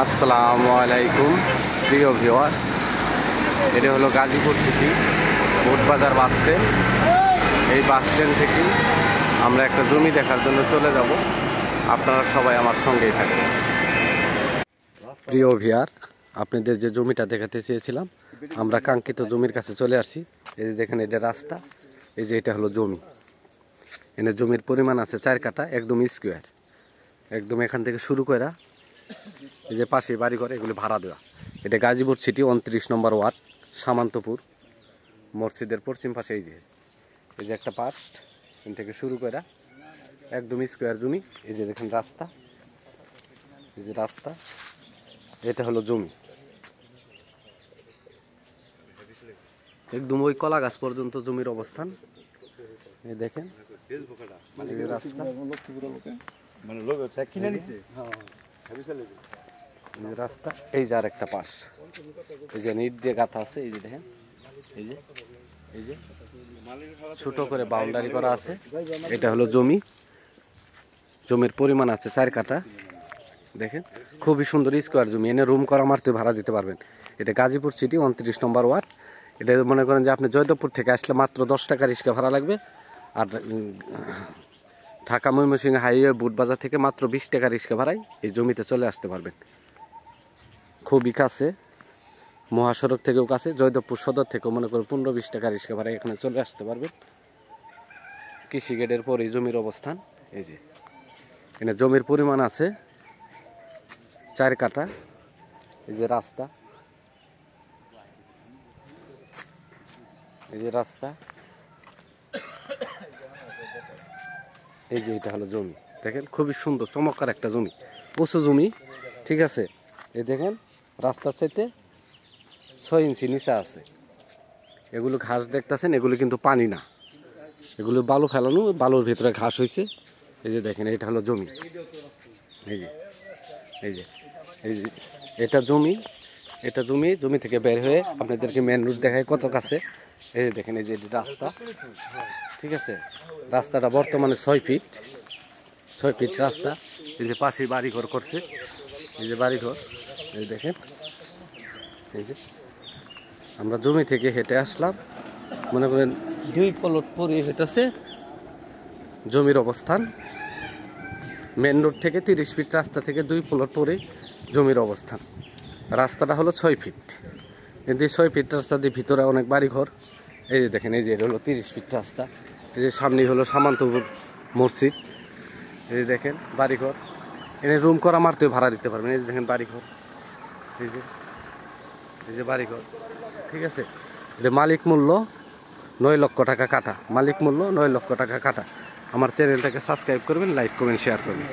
আসসালামু আলাইকুম প্রিয় ভিউয়ার, এটা হলো Gazipur city Botbazar bus stand. এই বাস স্ট্যান্ড থেকে আমরা একটা জমি দেখার জন্য চলে যাব। আপনারা সবাই আমার সঙ্গেই থাকবেন। প্রিয় ভিউয়ার, আপনাদের যে জমিটা দেখাতে চেয়েছিলাম, আমরা কাঙ্ক্ষিত জমির কাছে চলে আসছি। এই যে দেখেন, এটা রাস্তা, এই যে এটা হলো জমি। এখানে জমির পরিমাণ আছে 4 কাঠা, একদম স্কোয়ার, একদম এখান থেকে শুরু করে এই যে পাশে বাড়ি ঘর, এগুলি ভাড়া দেওয়া। এটা গাজীপুর সিটি 29 নম্বর ওয়ার্ড, সামান্তপুর মসজিদের পশ্চিম পাশে। এই যে একটা পার্ট, এখান থেকে শুরু করে একদম স্কোয়ার জমি। এই যে দেখেন রাস্তা, এই যে রাস্তা, এটা হলো জমি। একদম ওই কলা গাছ পর্যন্ত জমির অবস্থান। এই দেখেন রাস্তা, রাস্তা, এই যে আর একটা পাশ, এই যে নিট দিয়ে গাঁথা আছে। এই যে দেখেন, এই যে এই যে ছোট করে বাউন্ডারি করা আছে। এটা হলো জমি। জমির পরিমাণ আছে 4 কাঠা। দেখেন খুবই সুন্দর স্কোয়ার জমি। এনে রুম করা মারতে ভাড়া দিতে পারবেন। এটা গাজীপুর সিটি 29 নম্বর ওয়ার্ড। এটা মনে করেন যে আপনি জয়দেবপুর থেকে আসলে মাত্র 10 টাকা রিক্সা ভাড়া লাগবে। আর ঢাকা ময়মনসিংহ হাইওয়ে বুটবাজার থেকে মাত্র 20 টাকা রিক্সা ভাড়ায় এই জমিতে চলে আসতে পারবেন। খুবই কাছে, মহাসড়ক থেকেও কাছে, জয়দেবপুর সদর থেকেও মনে করেন 15-20 টাকা রিক্সা ভাড়ায় এখানে চলে আসতে পারবেন। কৃষি গেটের পরে জমির অবস্থান। এই যে এখানে জমির পরিমাণ আছে 4 কাঠা। এই যে রাস্তা, এই যে রাস্তা, এই যে এটা হলো জমি। দেখেন খুবই সুন্দর চমৎকার একটা জমি, উঁচু জমি, ঠিক আছে। এই দেখেন রাস্তার চাইতে 6 ইঞ্চি নিচে আছে। এগুলো ঘাস দেখতেছেন, এগুলো কিন্তু পানি না, এগুলো বালু ফেলানো, বালুর ভিতরে ঘাস হয়েছে। এই যে দেখেন এটা হলো জমি। এই যে এই যে এই যে এটা জমি, এটা জমি। জমি থেকে বের হয়ে আপনাদেরকে মেন রোড দেখায় কত কাছে। এই যে দেখেন, এই যে রাস্তা, ঠিক আছে। রাস্তাটা বর্তমানে 6 ফিট রাস্তা। এই যে পাশে বাড়িঘর করছে, এই যে বাড়িঘর। এই দেখেন, এই যে আমরা জমি থেকে হেঁটে আসলাম, মনে করেন 2 প্লট পরে হেঁটেছে জমির অবস্থান। মেন রোড থেকে 30 ফিট রাস্তা থেকে 2 প্লট পরে জমির অবস্থান। রাস্তাটা হলো 6 ফিট, কিন্তু 6 ফিট রাস্তা দিয়ে ভিতরে অনেক বাড়িঘর। এই যে দেখেন, এই যে এটা হলো 30 ফিট রাস্তা। এই যে সামনেই হলো সামান্তপুর মসজিদ। এই যে দেখেন বাড়িঘর, এনে রুম করা মারতে ভাড়া দিতে পারবেন। এই যে দেখেন বাড়িঘর, এই যে এই যে বাড়িঘর, ঠিক আছে। এটা মালিক মূল্য 9 লক্ষ টাকা কাঠা, মালিক মূল্য 9 লক্ষ টাকা কাঠা। আমার চ্যানেলটাকে সাবস্ক্রাইব করবেন, লাইক কমেন্ট শেয়ার করবেন।